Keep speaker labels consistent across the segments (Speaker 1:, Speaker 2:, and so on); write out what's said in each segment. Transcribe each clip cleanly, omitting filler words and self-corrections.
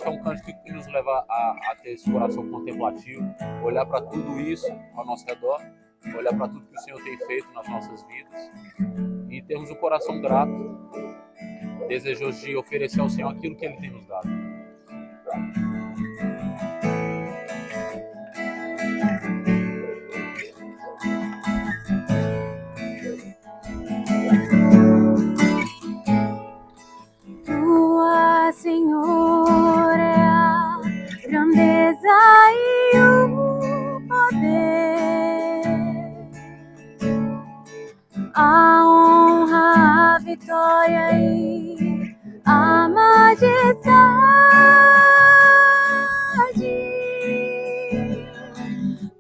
Speaker 1: acho que é um cântico que nos leva a ter esse coração contemplativo, olhar para tudo isso ao nosso redor, olhar para tudo que o Senhor tem feito nas nossas vidas e termos um coração grato, desejoso de oferecer ao Senhor aquilo que Ele tem nos dado.
Speaker 2: Tua, Senhor, é a grandeza e o poder, a honra, a vitória e a majestade,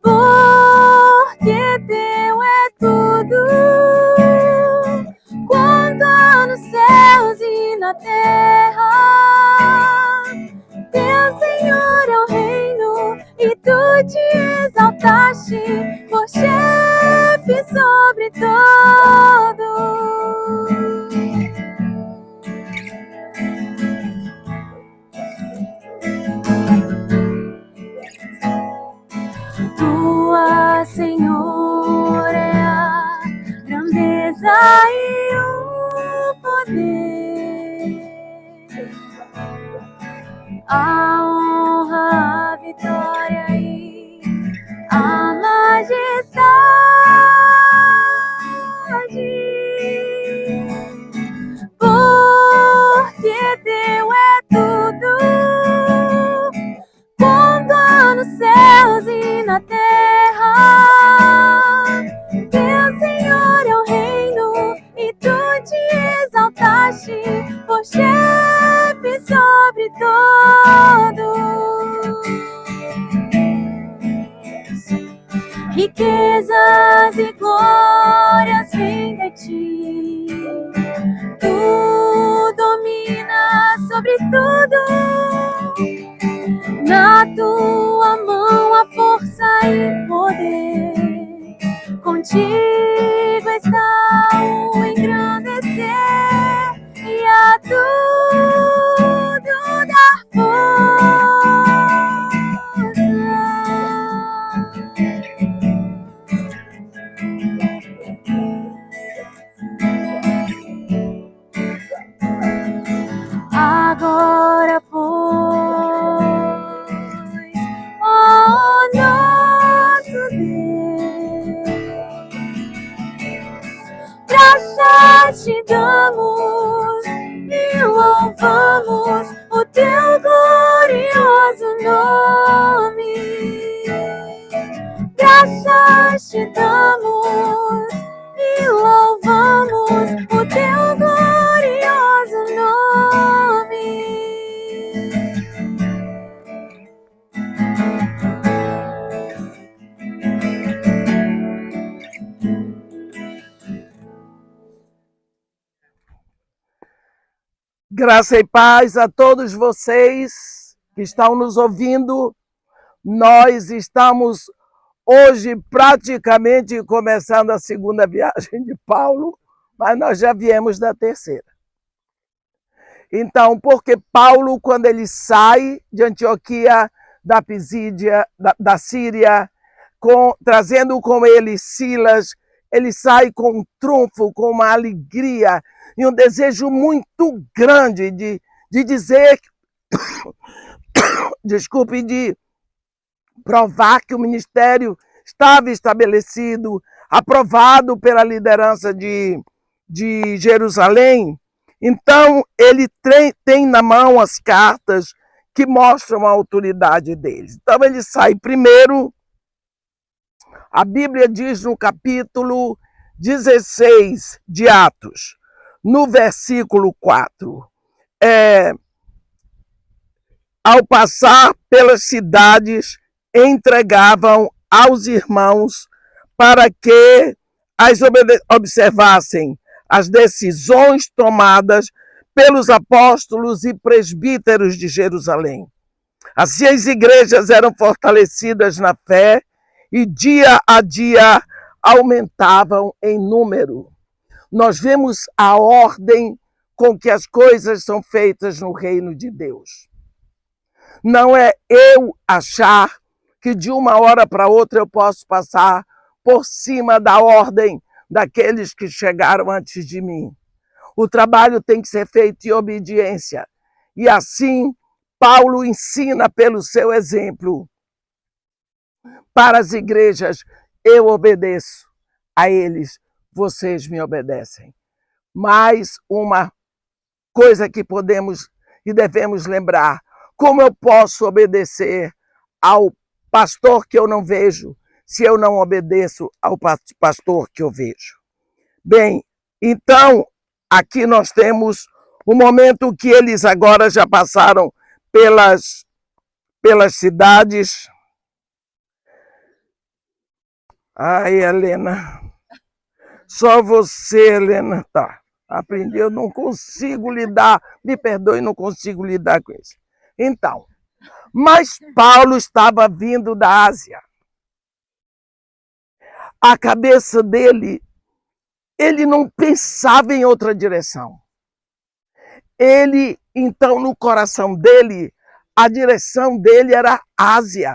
Speaker 2: porque teu é tudo, quanto há nos céus e na terra. Teu, Senhor, é o reino e tu te exaltaste por chefe sobre todos. Tua, Senhor, é a grandeza e o poder, a honra, a vitória e a majestade, porque teu é tudo, quanto há nos céus e na terra. Teu, Senhor, é o reino e tu te exaltaste por chefe sobre todos. Riquezas e glórias vêm de ti, tu dominas sobre tudo. Na tua mão a força e poder, contigo está o engrandecer e a tudo dar força. Agora, ó nosso Deus, graças te damos e louvamos o teu glorioso nome. Graças te damos e louvamos o teu glorioso nome.
Speaker 3: Graça e paz a todos vocês que estão nos ouvindo. Nós estamos hoje praticamente começando a segunda viagem de Paulo, mas nós já viemos da terceira. Então, porque Paulo, quando ele sai de Antioquia, da Pisídia, da Síria, trazendo com ele Silas, ele sai com um trunfo, com uma alegria e um desejo muito grande de dizer, desculpe, de provar que o ministério estava estabelecido, aprovado pela liderança de Jerusalém. Então, ele tem na mão as cartas que mostram a autoridade deles. Então, ele sai primeiro. A Bíblia diz no capítulo 16 de Atos, no versículo 4, ao passar pelas cidades, entregavam aos irmãos para que as observassem as decisões tomadas pelos apóstolos e presbíteros de Jerusalém. Assim as igrejas eram fortalecidas na fé e dia a dia aumentavam em número. Nós vemos a ordem com que as coisas são feitas no reino de Deus. Não é eu achar que de uma hora para outra eu posso passar por cima da ordem daqueles que chegaram antes de mim. O trabalho tem que ser feito em obediência. E assim, Paulo ensina pelo seu exemplo para as igrejas: eu obedeço a eles, vocês me obedecem. Mais uma coisa que podemos e devemos lembrar: como eu posso obedecer ao pastor que eu não vejo, se eu não obedeço ao pastor que eu vejo? Bem, então, aqui nós temos o momento que eles agora já passaram pelas cidades. Ai, Helena, só você, Helena, tá. Aprendi, eu não consigo lidar, me perdoe, não consigo lidar com isso. Então, mas Paulo estava vindo da Ásia. A cabeça dele, ele não pensava em outra direção. Ele, então, no coração dele, a direção dele era a Ásia.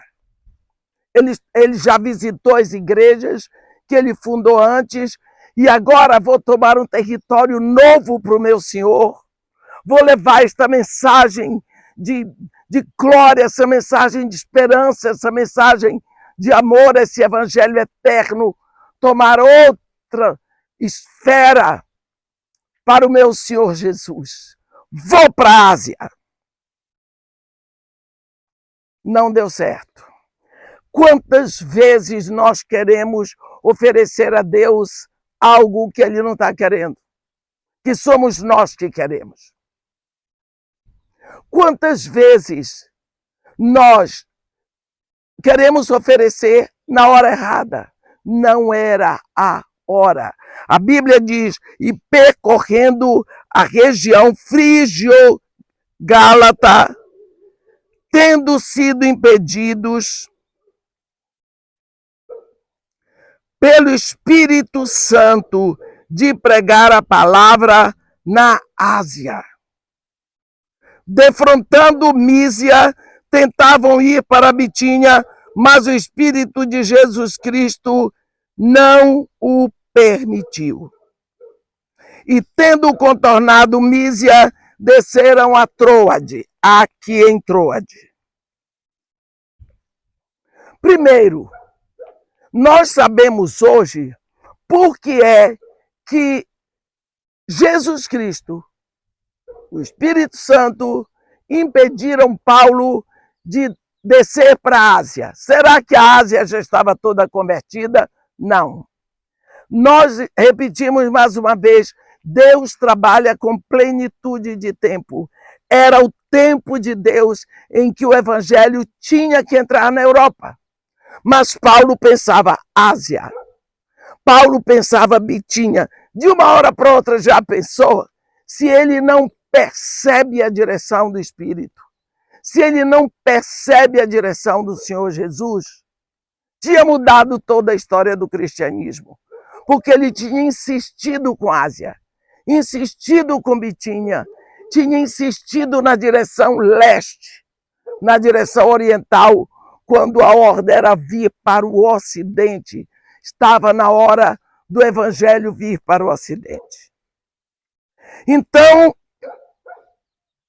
Speaker 3: Ele já visitou as igrejas que ele fundou antes, e agora vou tomar um território novo para o meu Senhor. Vou levar esta mensagem de glória, essa mensagem de esperança, essa mensagem de amor, esse evangelho eterno, tomar outra esfera para o meu Senhor Jesus. Vou para a Ásia. Não deu certo. Quantas vezes nós queremos oferecer a Deus algo que Ele não está querendo? Que somos nós que queremos. Quantas vezes nós queremos oferecer na hora errada? Não era a hora. A Bíblia diz: e percorrendo a região frígio-gálata, tendo sido impedidos pelo Espírito Santo de pregar a palavra na Ásia. Defrontando Mísia, tentavam ir para Bitínia, mas o Espírito de Jesus Cristo não o permitiu. E tendo contornado Mísia, desceram a Troade, aqui em Troade. Primeiro, nós sabemos hoje por que é que Jesus Cristo, o Espírito Santo, impediram Paulo de descer para a Ásia. Será que a Ásia já estava toda convertida? Não. Nós repetimos mais uma vez: Deus trabalha com plenitude de tempo. Era o tempo de Deus em que o evangelho tinha que entrar na Europa. Mas Paulo pensava Ásia. Paulo pensava Bitínia. De uma hora para outra, já pensou? Se ele não percebe a direção do Espírito, se ele não percebe a direção do Senhor Jesus, tinha mudado toda a história do cristianismo. Porque ele tinha insistido com Ásia, insistido com Bitínia, tinha insistido na direção leste, na direção oriental, quando a ordem era vir para o Ocidente. Estava na hora do evangelho vir para o Ocidente. Então,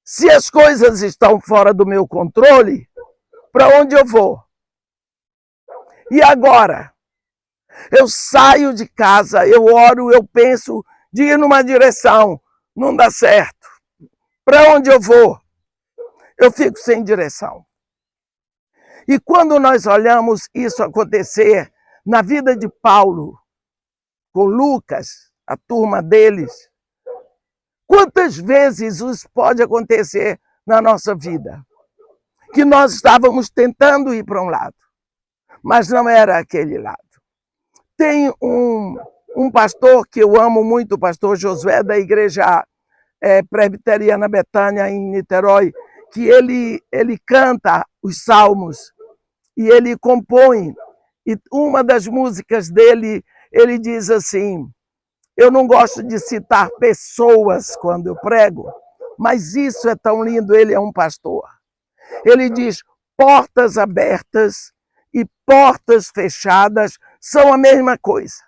Speaker 3: se as coisas estão fora do meu controle, para onde eu vou? E agora? Eu saio de casa, eu oro, eu penso de ir numa direção, não dá certo. Para onde eu vou? Eu fico sem direção. E quando nós olhamos isso acontecer na vida de Paulo, com Lucas, a turma deles, quantas vezes isso pode acontecer na nossa vida? Que nós estávamos tentando ir para um lado, mas não era aquele lado. Tem um pastor que eu amo muito, o pastor Josué, da igreja presbiteriana Betânia, em Niterói, que ele canta os salmos e ele compõe. E uma das músicas dele, ele diz assim: eu não gosto de citar pessoas quando eu prego, mas isso é tão lindo. Ele é um pastor. Ele diz: portas abertas e portas fechadas são a mesma coisa,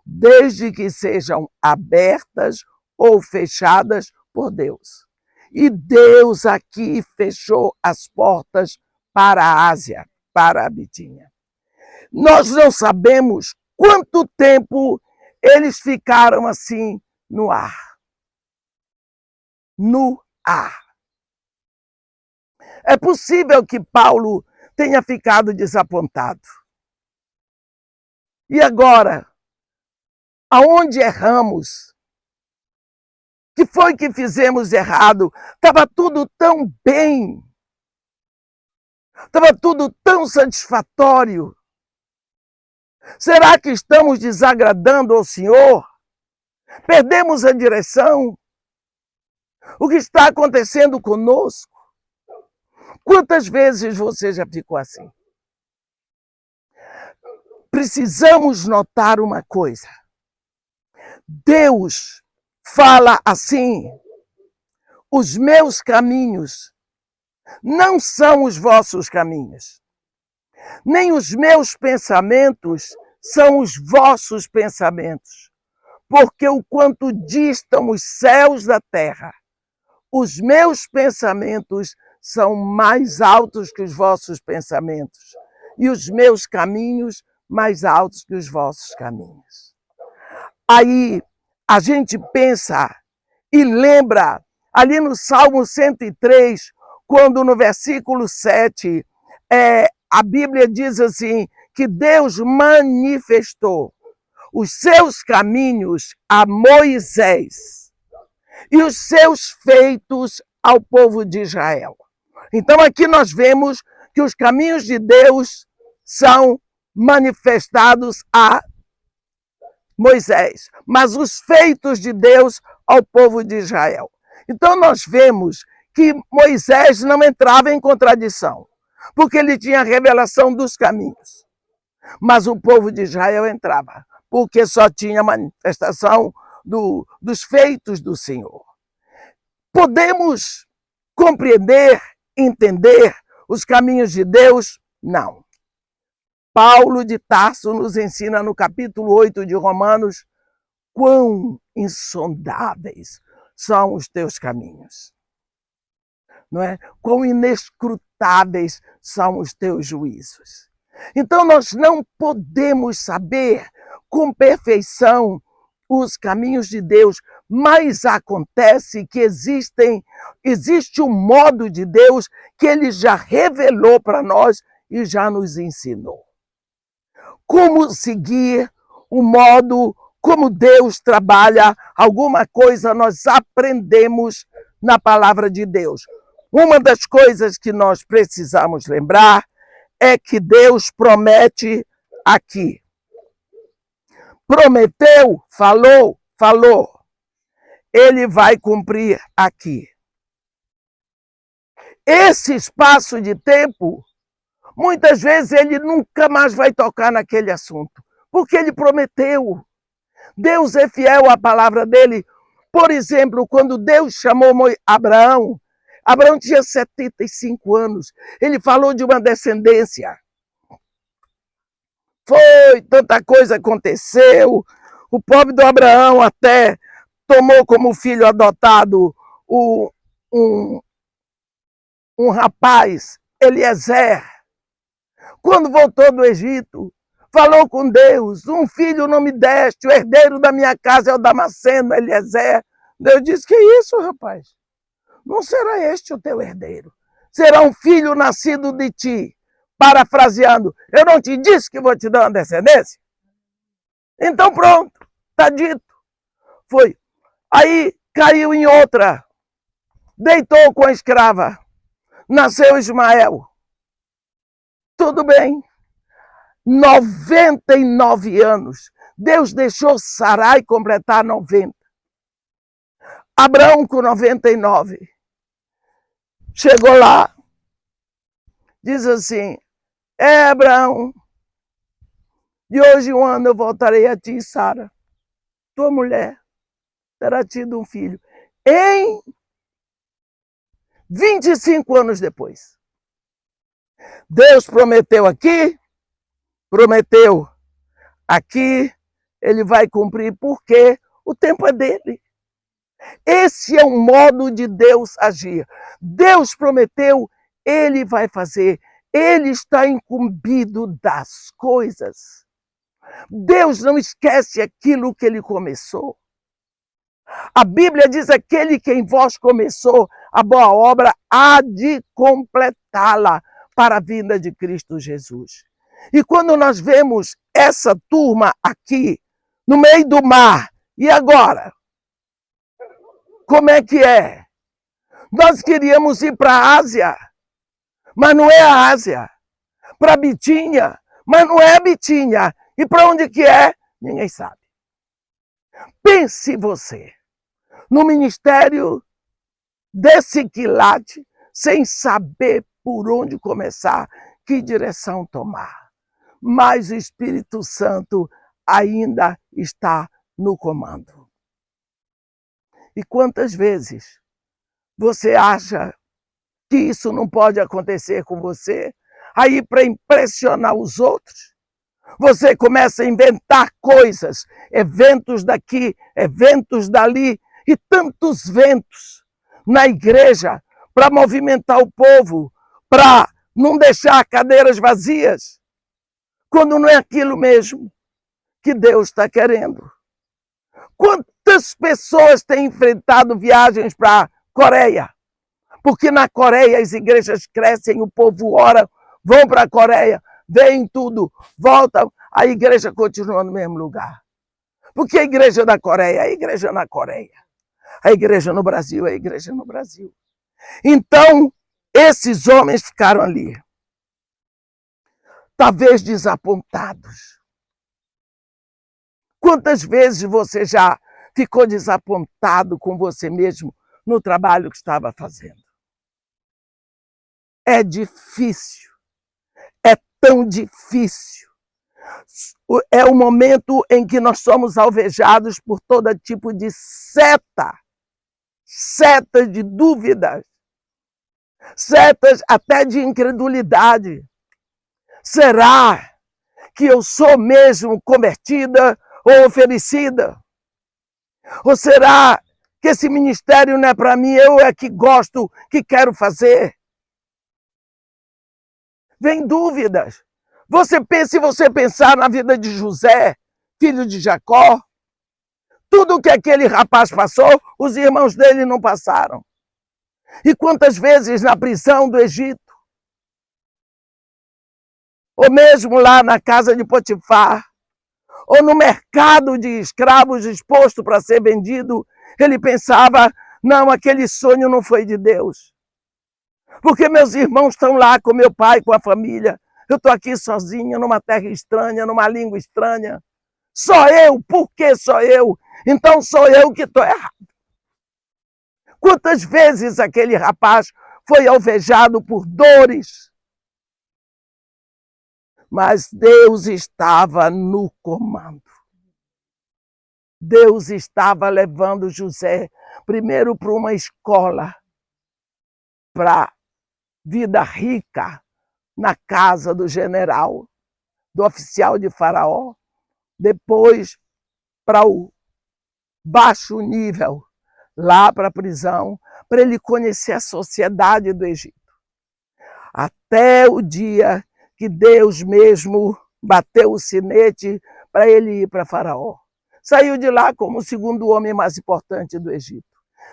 Speaker 3: desde que sejam abertas ou fechadas por Deus. E Deus aqui fechou as portas para a Ásia, para a Bitínia. Nós não sabemos quanto tempo eles ficaram assim no ar. No ar. É possível que Paulo tenha ficado desapontado. E agora? Aonde erramos? Que foi que fizemos errado? Estava tudo tão bem. Estava tudo tão satisfatório. Será que estamos desagradando ao Senhor? Perdemos a direção? O que está acontecendo conosco? Quantas vezes você já ficou assim? Precisamos notar uma coisa. Deus fala assim: os meus caminhos não são os vossos caminhos, nem os meus pensamentos são os vossos pensamentos, porque o quanto distam os céus da terra, os meus pensamentos são mais altos que os vossos pensamentos, e os meus caminhos mais altos que os vossos caminhos. Aí a gente pensa e lembra ali no Salmo 103, quando no versículo 7, a Bíblia diz assim, que Deus manifestou os seus caminhos a Moisés e os seus feitos ao povo de Israel. Então aqui nós vemos que os caminhos de Deus são manifestados a Moisés, mas os feitos de Deus ao povo de Israel. Então nós vemos que Moisés não entrava em contradição, porque ele tinha a revelação dos caminhos. Mas o povo de Israel entrava, porque só tinha manifestação dos feitos do Senhor. Podemos compreender, entender os caminhos de Deus? Não. Paulo de Tarso nos ensina no capítulo 8 de Romanos quão insondáveis são os teus caminhos. Não é? Quão inescrutáveis são os teus juízos. Então nós não podemos saber com perfeição os caminhos de Deus, mas acontece que existe um modo de Deus que Ele já revelou para nós e já nos ensinou. Como seguir o modo como Deus trabalha, alguma coisa nós aprendemos na palavra de Deus. Uma das coisas que nós precisamos lembrar é que Deus promete aqui. Prometeu, falou. Ele vai cumprir aqui. Esse espaço de tempo, muitas vezes ele nunca mais vai tocar naquele assunto, porque ele prometeu. Deus é fiel à palavra dele. Por exemplo, quando Deus chamou Abraão, Abraão tinha 75 anos. Ele falou de uma descendência. Tanta coisa aconteceu. O pobre do Abraão até tomou como filho adotado um rapaz, Eliezer. Quando voltou do Egito, falou com Deus: um filho não me deste, o herdeiro da minha casa é o Damasceno, Eliezer. Deus disse: que isso, rapaz? Não será este o teu herdeiro. Será um filho nascido de ti. Parafraseando, eu não te disse que vou te dar uma descendência? Então pronto, está dito. Foi. Aí caiu em outra. Deitou com a escrava. Nasceu Ismael. Tudo bem. 99 anos. Deus deixou Sarai completar 90. Abraão com 99. Chegou lá. Diz assim: Abraão, de hoje um ano eu voltarei a ti, Sara, tua mulher, terá tido um filho. Em 25 anos depois. Deus prometeu aqui, prometeu aqui, ele vai cumprir, porque o tempo é dele. Esse é o modo de Deus agir. Deus prometeu, ele vai fazer. Ele está incumbido das coisas. Deus não esquece aquilo que ele começou. A Bíblia diz: aquele que em vós começou a boa obra há de completá-la para a vinda de Cristo Jesus. E quando nós vemos essa turma aqui, no meio do mar, e agora? Como é que é? Nós queríamos ir para a Ásia, mas não é a Ásia. Para Bitínia, mas não é Bitínia. E para onde que é? Ninguém sabe. Pense você, no ministério desse quilate, sem saber por onde começar, que direção tomar. Mas o Espírito Santo ainda está no comando. E quantas vezes você acha que isso não pode acontecer com você? Aí, para impressionar os outros, você começa a inventar coisas, eventos daqui, eventos dali, e tantos ventos na igreja para movimentar o povo, para não deixar cadeiras vazias, quando não é aquilo mesmo que Deus está querendo. Quantas pessoas têm enfrentado viagens para a Coreia? Porque na Coreia as igrejas crescem, o povo ora, vão para a Coreia, veem tudo, voltam, a igreja continua no mesmo lugar. Porque a igreja da Coreia é a igreja na Coreia. A igreja no Brasil é a igreja no Brasil. Então, esses homens ficaram ali, talvez desapontados. Quantas vezes você já ficou desapontado com você mesmo no trabalho que estava fazendo? É difícil, é tão difícil. É o momento em que nós somos alvejados por todo tipo de setas de dúvidas, setas até de incredulidade. Será que eu sou mesmo convertida ou oferecida? Ou será que esse ministério não é para mim, eu é que gosto, que quero fazer? Vem dúvidas. Se você pensar na vida de José, filho de Jacó, tudo que aquele rapaz passou, os irmãos dele não passaram. E quantas vezes na prisão do Egito, ou mesmo lá na casa de Potifar, ou no mercado de escravos exposto para ser vendido, ele pensava: não, aquele sonho não foi de Deus. Porque meus irmãos estão lá com meu pai, com a família. Eu estou aqui sozinha, numa terra estranha, numa língua estranha. Só eu? Por que só eu? Então sou eu que estou errado. Quantas vezes aquele rapaz foi alvejado por dores? Mas Deus estava no comando. Deus estava levando José primeiro para uma escola, para vida rica, na casa do general, do oficial de Faraó, depois para o baixo nível, lá para a prisão, para ele conhecer a sociedade do Egito. Até o dia que Deus mesmo bateu o sinete para ele ir para Faraó. Saiu de lá como o segundo homem mais importante do Egito.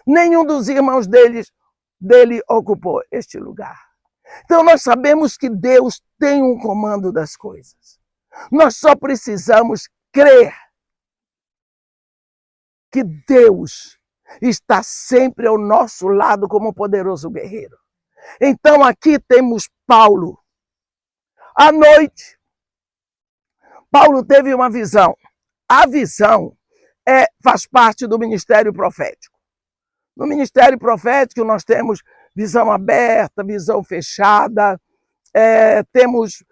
Speaker 3: Nenhum dos irmãos dele ocupou este lugar. Então nós sabemos que Deus tem um comando das coisas. Nós só precisamos crer que Deus está sempre ao nosso lado como poderoso guerreiro. Então aqui temos Paulo. À noite, Paulo teve uma visão. A visão faz parte do ministério profético. No ministério profético nós temos visão aberta, visão fechada, temos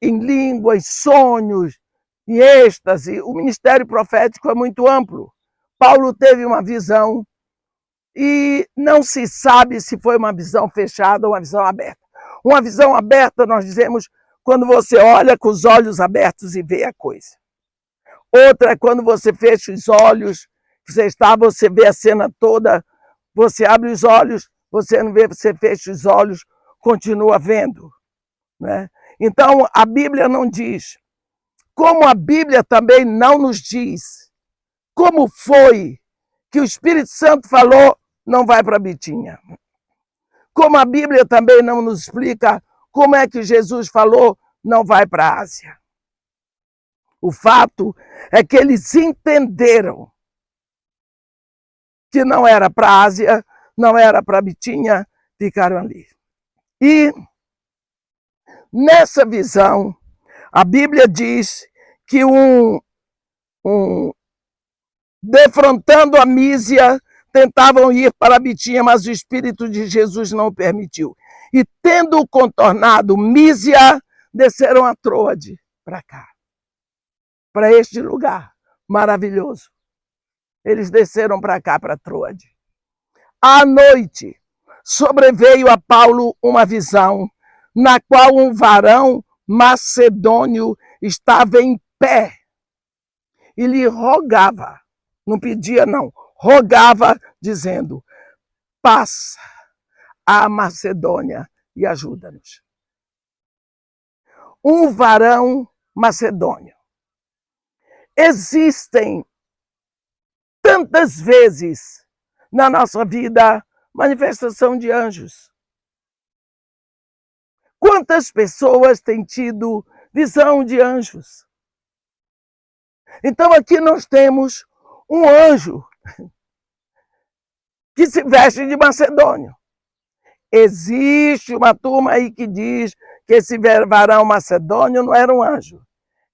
Speaker 3: em línguas, sonhos, em êxtase. O ministério profético é muito amplo. Paulo teve uma visão e não se sabe se foi uma visão fechada ou uma visão aberta. Uma visão aberta, nós dizemos, quando você olha com os olhos abertos e vê a coisa. Outra é quando você fecha os olhos, você vê a cena toda, você abre os olhos, você não vê, você fecha os olhos, continua vendo. Né? Então, a Bíblia não diz, como a Bíblia também não nos diz, como foi que o Espírito Santo falou, não vai para Bitinha. Como a Bíblia também não nos explica como é que Jesus falou, não vai para a Ásia. O fato é que eles entenderam que não era para a Ásia, não era para Bitinha, ficaram ali. E nessa visão, a Bíblia diz que defrontando a Mísia, tentavam ir para Bitinha, mas o Espírito de Jesus não o permitiu. E tendo contornado Mísia, desceram a Troade para cá, para este lugar maravilhoso. Eles desceram para cá, para Troade. À noite, sobreveio a Paulo uma visão, na qual um varão macedônio estava em pé e lhe rogava, não pedia não, rogava, dizendo, passa à Macedônia e ajuda-nos. Um varão macedônio. Existem tantas vezes na nossa vida manifestação de anjos. Quantas pessoas têm tido visão de anjos? Então aqui nós temos um anjo que se veste de macedônio. Existe uma turma aí que diz que esse varão macedônio não era um anjo.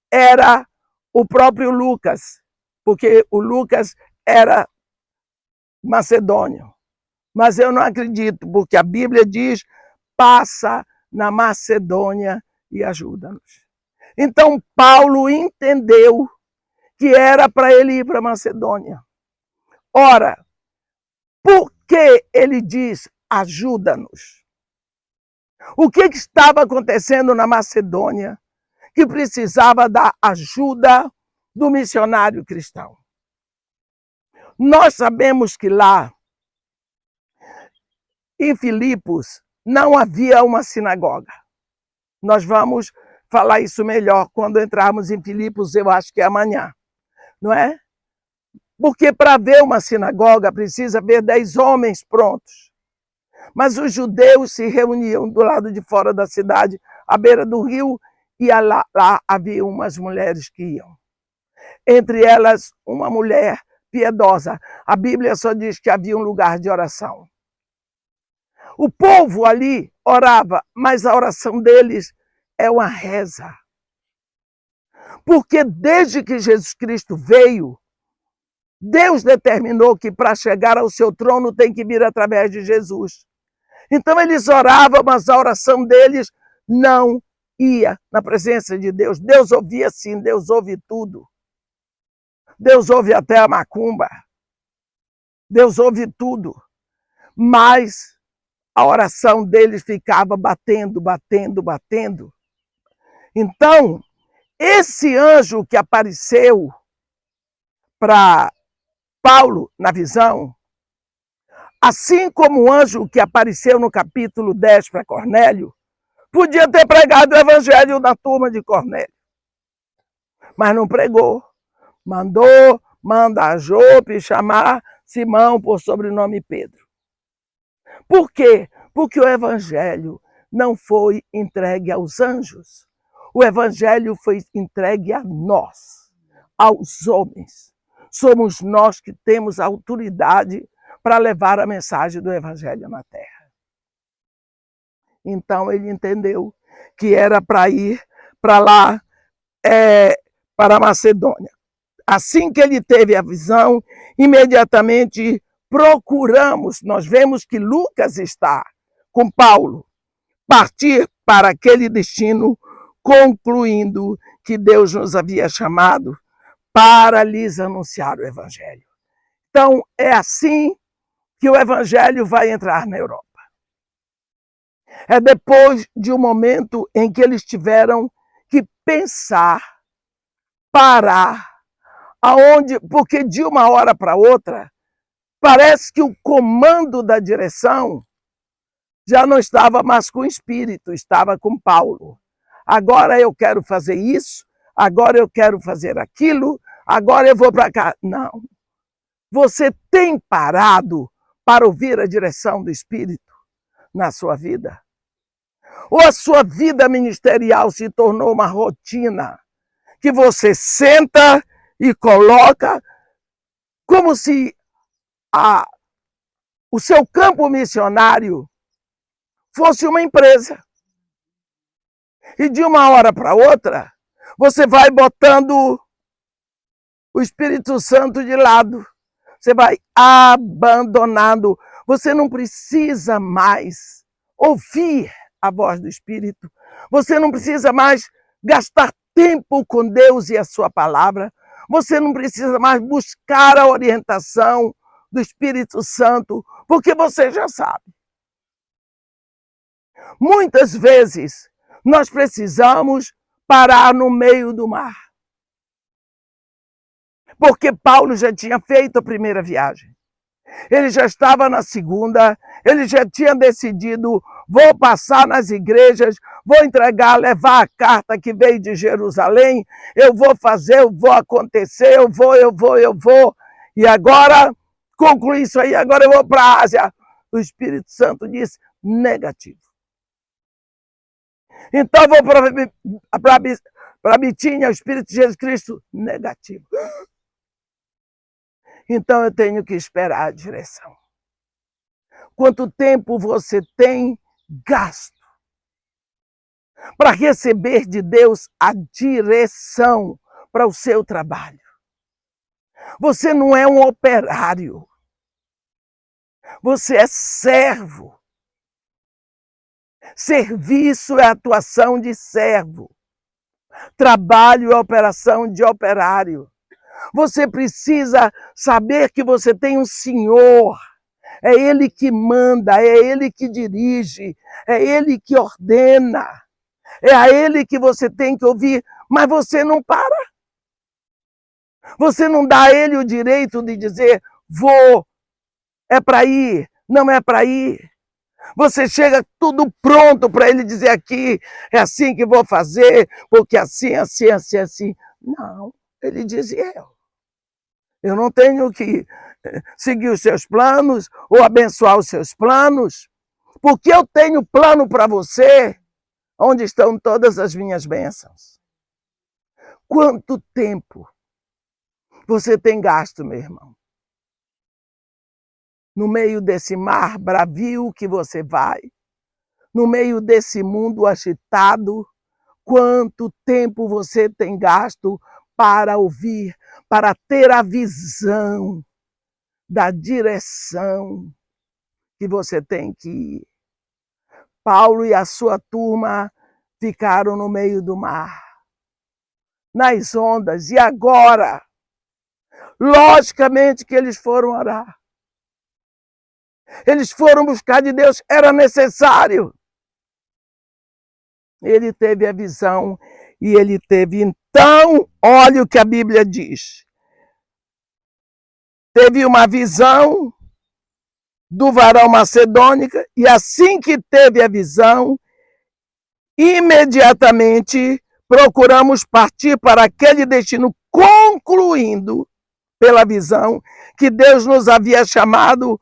Speaker 3: Era o próprio Lucas, porque o Lucas era macedônio. Mas eu não acredito, porque a Bíblia diz, passa na Macedônia e ajuda-nos. Então Paulo entendeu que era para ele ir para a Macedônia. Ora, por que ele diz ajuda-nos? O que estava acontecendo na Macedônia que precisava da ajuda do missionário cristão? Nós sabemos que lá, em Filipos, não havia uma sinagoga. Nós vamos falar isso melhor quando entrarmos em Filipos, eu acho que é amanhã, não é? Porque para ver uma sinagoga precisa ver 10 homens prontos. Mas os judeus se reuniam do lado de fora da cidade, à beira do rio, e lá havia umas mulheres que iam. Entre elas, uma mulher piedosa. A Bíblia só diz que havia um lugar de oração. O povo ali orava, mas a oração deles é uma reza. Porque desde que Jesus Cristo veio, Deus determinou que para chegar ao seu trono tem que vir através de Jesus. Então eles oravam, mas a oração deles não ia na presença de Deus. Deus ouvia sim, Deus ouve tudo. Deus ouve até a macumba. Deus ouve tudo. Mas a oração deles ficava batendo, batendo, batendo. Então, esse anjo que apareceu para Paulo na visão, assim como o anjo que apareceu no capítulo 10 para Cornélio, podia ter pregado o evangelho na turma de Cornélio. Mas não pregou. Manda a Jope chamar Simão por sobrenome Pedro. Por quê? Porque o evangelho não foi entregue aos anjos. O evangelho foi entregue a nós, aos homens. Somos nós que temos a autoridade para levar a mensagem do evangelho na terra. Então ele entendeu que era para ir para lá, para a Macedônia. Assim que ele teve a visão, imediatamente procuramos, nós vemos que Lucas está com Paulo, partir para aquele destino, concluindo que Deus nos havia chamado para lhes anunciar o evangelho. Então, é assim que o evangelho vai entrar na Europa. É depois de um momento em que eles tiveram que pensar, parar, porque de uma hora para outra, parece que o comando da direção já não estava mais com o Espírito, estava com Paulo. Agora eu quero fazer isso, agora eu quero fazer aquilo, agora eu vou para cá. Não. Você tem parado para ouvir a direção do Espírito na sua vida? Ou a sua vida ministerial se tornou uma rotina que você senta e coloca como se o seu campo missionário fosse uma empresa. E de uma hora para outra, você vai botando o Espírito Santo de lado. Você vai abandonando. Você não precisa mais ouvir a voz do Espírito. Você não precisa mais gastar tempo com Deus e a sua palavra. Você não precisa mais buscar a orientação do Espírito Santo, porque você já sabe. Muitas vezes, nós precisamos parar no meio do mar. Porque Paulo já tinha feito a primeira viagem. Ele já estava na segunda, ele já tinha decidido, vou passar nas igrejas, vou entregar, levar a carta que veio de Jerusalém, eu vou fazer, eu vou acontecer, eu vou. E agora, concluí isso aí, agora eu vou para a Ásia. O Espírito Santo disse, negativo. Então eu vou para Bitínia, o Espírito de Jesus Cristo, negativo. Então eu tenho que esperar a direção. Quanto tempo você tem gasto para receber de Deus a direção para o seu trabalho? Você não é um operário. Você é servo. Serviço é atuação de servo. Trabalho é operação de operário. Você precisa saber que você tem um Senhor. É Ele que manda, é Ele que dirige, é Ele que ordena. É a Ele que você tem que ouvir, mas você não para. Você não dá a Ele o direito de dizer, vou, é para ir, não é para ir. Você chega tudo pronto para Ele dizer aqui, é assim que vou fazer, porque assim. Não, Ele diz eu não tenho que seguir os seus planos ou abençoar os seus planos, porque eu tenho plano para você, onde estão todas as minhas bênçãos. Quanto tempo você tem gasto, meu irmão? No meio desse mar bravio que você vai, no meio desse mundo agitado, quanto tempo você tem gasto para ouvir, para ter a visão da direção que você tem que ir? Paulo e a sua turma ficaram no meio do mar, nas ondas, e agora? Logicamente que eles foram orar. Eles foram buscar de Deus, era necessário. Ele teve a visão e ele teve, então, olha o que a Bíblia diz. Teve uma visão do varão macedônico e assim que teve a visão, imediatamente procuramos partir para aquele destino, concluindo pela visão que Deus nos havia chamado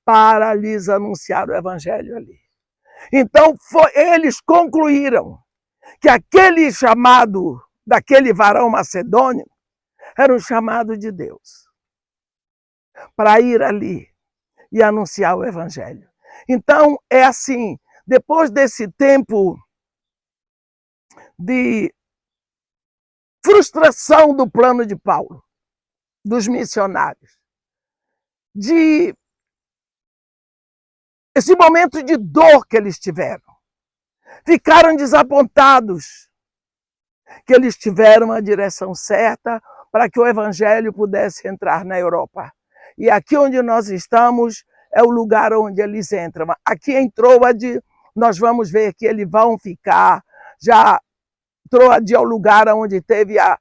Speaker 3: para lhes anunciar o evangelho ali. Então eles concluíram que aquele chamado daquele varão macedônio era um chamado de Deus para ir ali e anunciar o evangelho. Então é assim, depois desse tempo de frustração do plano de Paulo, dos missionários, de esse momento de dor que eles tiveram, ficaram desapontados que eles tiveram a direção certa para que o evangelho pudesse entrar na Europa. E aqui onde nós estamos é o lugar onde eles entram. Aqui entrou nós vamos ver que eles vão ficar. Já Troade é o lugar onde teve a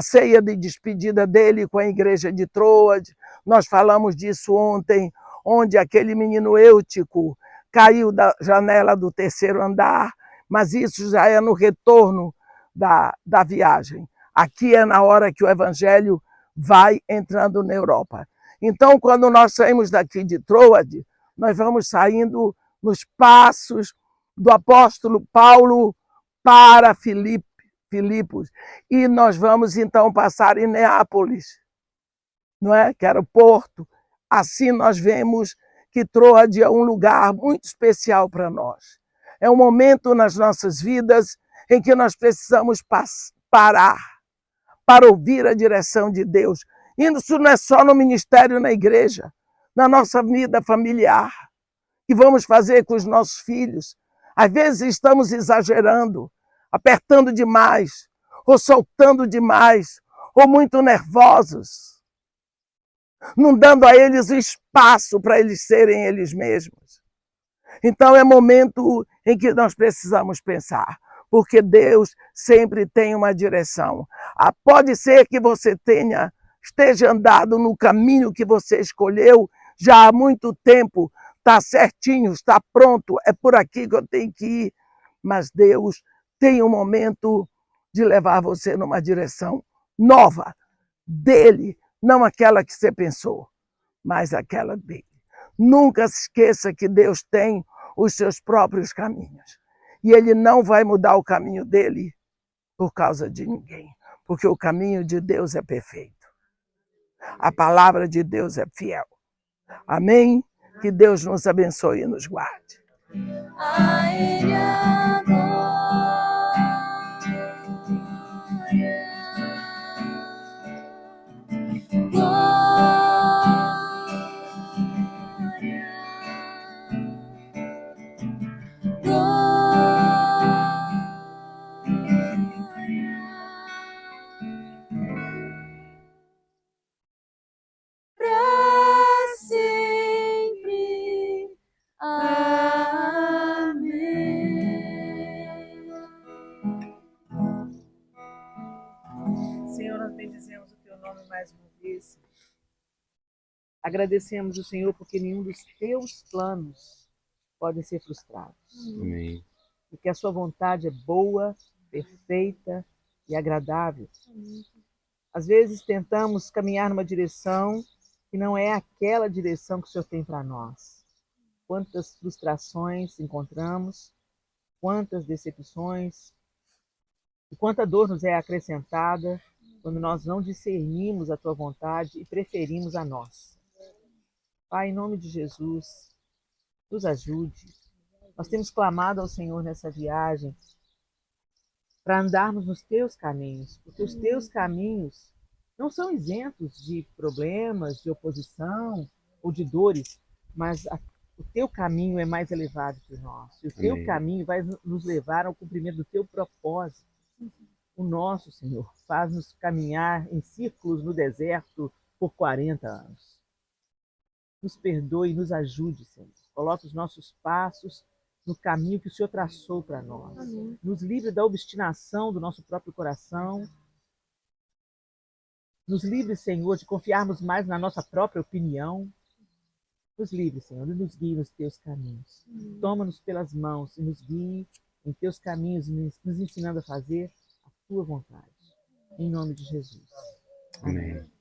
Speaker 3: ceia de despedida dele com a igreja de Troade. Nós falamos disso ontem, onde aquele menino Eutico caiu da janela do 3º andar, mas isso já é no retorno da viagem. Aqui é na hora que o evangelho vai entrando na Europa. Então, quando nós saímos daqui de Troade, nós vamos saindo nos passos do apóstolo Paulo para Filipos, e nós vamos então passar em Neápolis, não é? Que era o porto. Assim nós vemos que Troade é um lugar muito especial para nós. É um momento nas nossas vidas em que nós precisamos parar para ouvir a direção de Deus. Isso não é só no ministério, na igreja, na nossa vida familiar, que vamos fazer com os nossos filhos. Às vezes estamos exagerando, apertando demais, ou soltando demais, ou muito nervosos, não dando a eles o espaço para eles serem eles mesmos. Então é momento em que nós precisamos pensar, porque Deus sempre tem uma direção. Pode ser que você esteja andado no caminho que você escolheu já há muito tempo, está certinho, está pronto, é por aqui que eu tenho que ir, mas Deus tem um momento de levar você numa direção nova, dele, não aquela que você pensou, mas aquela dele. Nunca se esqueça que Deus tem os seus próprios caminhos. E ele não vai mudar o caminho dele por causa de ninguém, porque o caminho de Deus é perfeito. A palavra de Deus é fiel. Amém? Que Deus nos abençoe e nos guarde.
Speaker 2: A Ele a glória. Pra sempre. Amém.
Speaker 4: Senhor, nós bendizemos o teu nome mais uma vez. Agradecemos o Senhor porque nenhum dos teus planos pode ser frustrado.
Speaker 1: Amém.
Speaker 4: Porque a sua vontade é boa, perfeita e agradável. Às vezes tentamos caminhar numa direção que não é aquela direção que o Senhor tem para nós. Quantas frustrações encontramos, quantas decepções, e quanta dor nos é acrescentada quando nós não discernimos a tua vontade e preferimos a nossa. Pai, em nome de Jesus, nos ajude. Nós temos clamado ao Senhor nessa viagem para andarmos nos teus caminhos, porque os teus caminhos não são isentos de problemas, de oposição ou de dores, mas o teu caminho é mais elevado que o nosso. E o teu caminho vai nos levar ao cumprimento do teu propósito. O nosso, Senhor, faz-nos caminhar em círculos no deserto por 40 anos. Nos perdoe e nos ajude, Senhor. Coloque os nossos passos no caminho que o Senhor traçou para nós. Amém. Nos livre da obstinação do nosso próprio coração. Nos livre, Senhor, de confiarmos mais na nossa própria opinião. Nos livre, Senhor, e nos guie nos teus caminhos. Toma-nos pelas mãos e nos guie em teus caminhos, nos ensinando a fazer a tua vontade. Em nome de Jesus. Amém.